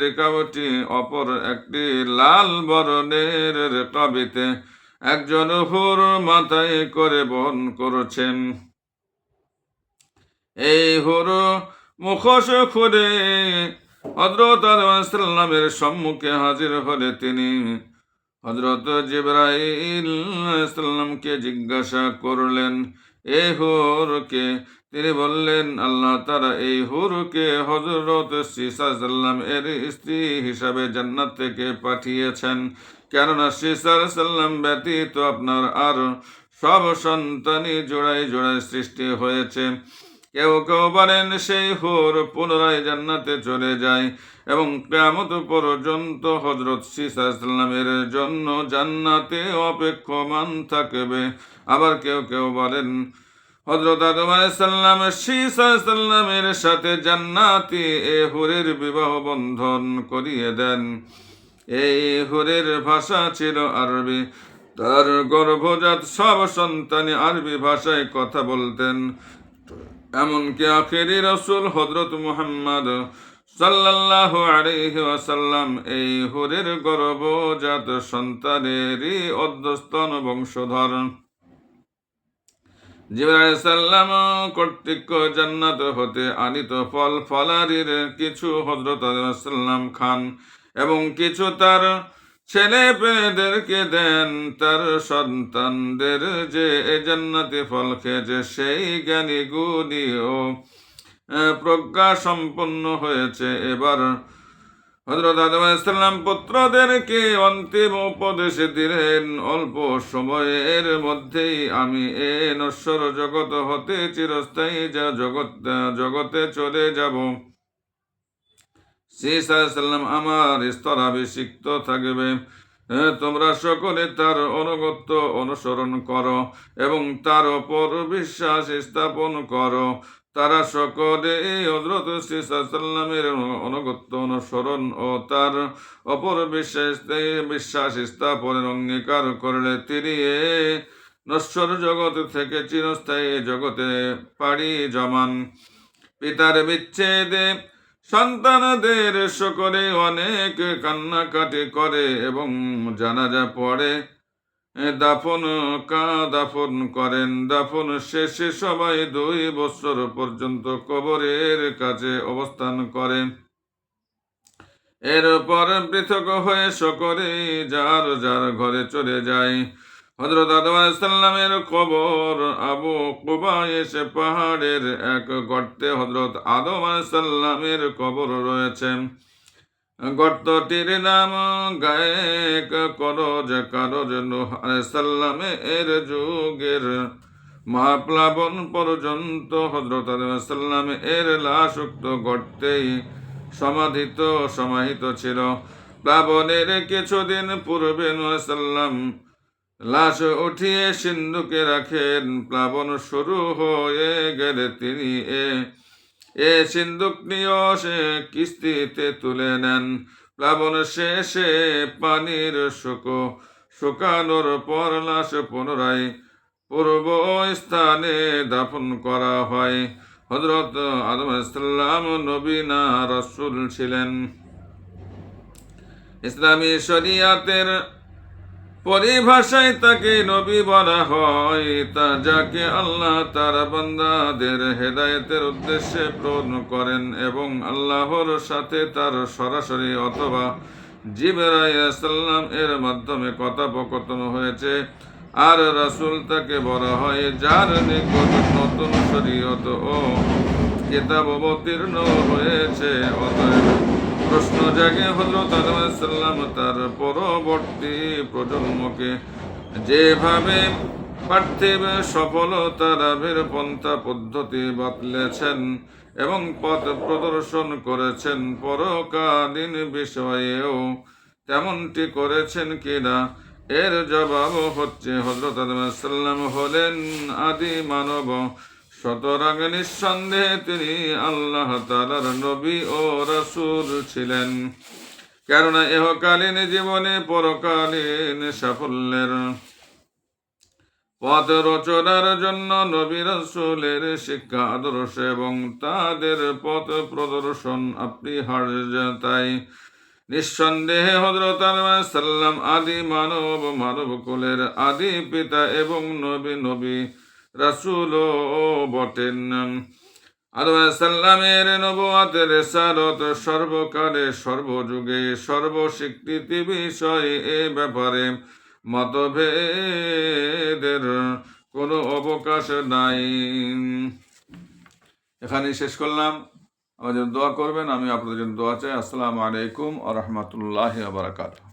রেকাবটি অপর একটি লাল বরণের রেকাবিতে একজন হুর মাথায় করে বহন করেছেন। এই হুর মুখোশ খুলে হযরত আদম আলাইহিস সালামের সম্মুখে হাজির হলে তিনি হযরত জিবরাইল আলাইহিস সালামকে জিজ্ঞাসা করলেন, এই হুরকে? তিনি বললেন, আল্লাহ তাআলা এই হুরকে হযরত ঈসা সাল্লাম এর স্ত্রী হিসাবে জান্নাত থেকে পাঠিয়েছেন, কেননা ঈসা সাল্লাম ব্যতীত আপনার আর সব সন্তানই জোড়ায় জোড়ায় সৃষ্টি হয়েছে। কেউ কেউ বলেন সেই হুর পুনরায় জান্নাতে চলে যায় এবং কিয়ামত পর্যন্ত হযরত ঈসা সাল্লামের জন্য জান্নাতে অপেক্ষমান থাকবে। আবার কেউ কেউ বলেন হযরত আদম আলাইহিস সালাম ঈসা সাল্লামের সাথে জান্নাতি এ হুরের বিবাহ বন্ধন করিয়ে দেন। এই হুরের ভাষা ছিল আরবি। তার গর্ভজাত সব সন্তানই আরবি ভাষায় কথা বলতেন। এমনকি আখেরি রাসূল হযরত মুহাম্মদ সাল্লাল্লাহু আলাইহি ওয়াসাল্লাম এই হুরের গর্ভজাত সন্তানেরই অধ্যস্তন বংশধর। জিবরাইল আলাইহিস সালাম কর্তৃক জান্নাত হতে আনিত ফল ফলারির কিছু হযরত আদম আলাইহিস সালাম খান এবং কিছু তার ছেলে পেলেদেরকে দেন। তার সন্তানদের যে এ জান্নাতি ফল খেয়েছে সেই জ্ঞানী গুণী ও প্রজ্ঞা সম্পন্ন হয়েছে। এবার হযরত আদম আলাইহিস সালাম পুত্রদেরকে অন্তিম উপদেশ দিলেন, অল্প সময়ের মধ্যেই আমি এ নশ্বর জগৎ হতে চিরস্থায়ী যা জগতে চলে যাব। ঈসা আলাইহিস সালাম আমার স্তরাভিষিক্ত থাকবে। তোমরা সকলে তার অনুগত্য অনুসরণ করো এবং তার ওপর বিশ্বাস স্থাপন করো। তারা সকলে হযরত ঈসা সাল্লামের অনুগত্য অনুসরণ ও তার ওপর বিশ্বাস স্থাপনের অঙ্গীকার করলে তিনি নশ্বর জগৎ থেকে চিরস্থায়ী জগতে পাড়ি জমান। পিতার বিচ্ছেদে সন্তানদের সকলে অনেক কান্নাকাটি করে এবং জানাজা পড়ে দাফন করেন। দাফন শেষে সবাই 2 বছর পর্যন্ত কবরের কাছে অবস্থান করে। এরপর পৃথক হয়ে সকলে যার যার ঘরে চলে যায়। হযরত আদম আলাইহিস সালামের কবর আবু কুবাইস পাহাড়ের এক গর্তে হযরত আদম আলাইহিস সালামের কবর রয়েছে। গর্তটির নাম গায়েক করজ নূহ আলাইহিস সালাম এর যুগের মহাপ্লাবন পর্যন্ত হযরত আদম আলাইহিস সালাম এর লাশ উক্ত গর্তেই সমাহিত ছিল। প্লাবনের কিছুদিন পূর্বে নূহ আলাইহিস সালাম লাশ উঠিয়ে সিন্ধুকে রাখেন। প্লাবন শুরু হয়ে গেলে তিনি সিন্ধুক নিয়ে সে কিস্তিতে তুলে নেন। প্লাবন শেষে পানির শুকানোর পর লাশ পুনরায় পূর্ব স্থানে দাফন করা হয়। হযরত আদম আলাইহিস সালাম নবী না রাসূল ছিলেন। ইসলামী শরিয়াতের পরিভাষায় তাকে নবী বলা হয়, তা যাকে আল্লাহ তার বান্দাদের হেদায়েতের উদ্দেশ্যে প্রেরণ করেন এবং আল্লাহর সাথে তার সরাসরি অথবা জিবরাইল আলাইহিস সালাম এর মাধ্যমে কথোপকথন হয়েছে। আর রাসূল তাকে বলা হয় যার নিকট নতুন শরীয়ত ও কিতাব অবতীর্ণ হয়েছে। অতএব প্রশ্ন জাগে হযরত আদম আলাইহিস সালাম তার পরবর্তী প্রজন্মকে যেভাবে পার্থিব সফলতা লাভের পন্থা পদ্ধতি বাতলেছেন এবং পথ প্রদর্শন করেছেন, পরকালীন বিষয়েও তেমনটি করেছেন কিনা এর জবাব হচ্ছে হযরত আদম আলাইহিস সালাম হলেন আদি মানব। সুতরাং নিঃসন্দেহে তিনি আল্লাহ তাআলার নবী ও রাসূল ছিলেন, কেননা ইহকালীন জীবনে পরকালীন সাফল্যের পথ রচনার জন্য নবী রাসূলের শিক্ষা আদর্শ এবং তাদের পথ প্রদর্শন অপরিহার্য। তাই নিঃসন্দেহে হযরত আদম সাল্লাম আদি মানব কুলের আদি পিতা এবং নবী রাসূলও বটেন। আদম সাল্লামের নবুয়তের রিসালাত সর্বকালে সর্বযুগে সর্বস্বীকৃতি বিষয়ে এ ব্যাপারে মতভেদের কোনো অবকাশ নাই। এখানেই শেষ করলাম। আমার জন্য দোয়া করবেন, আমি আপনাদের জন্য দোয়া চাই। আসসালামু আলাইকুম ওয়া রাহমাতুল্লাহি ওয়া বারাকাতুহু।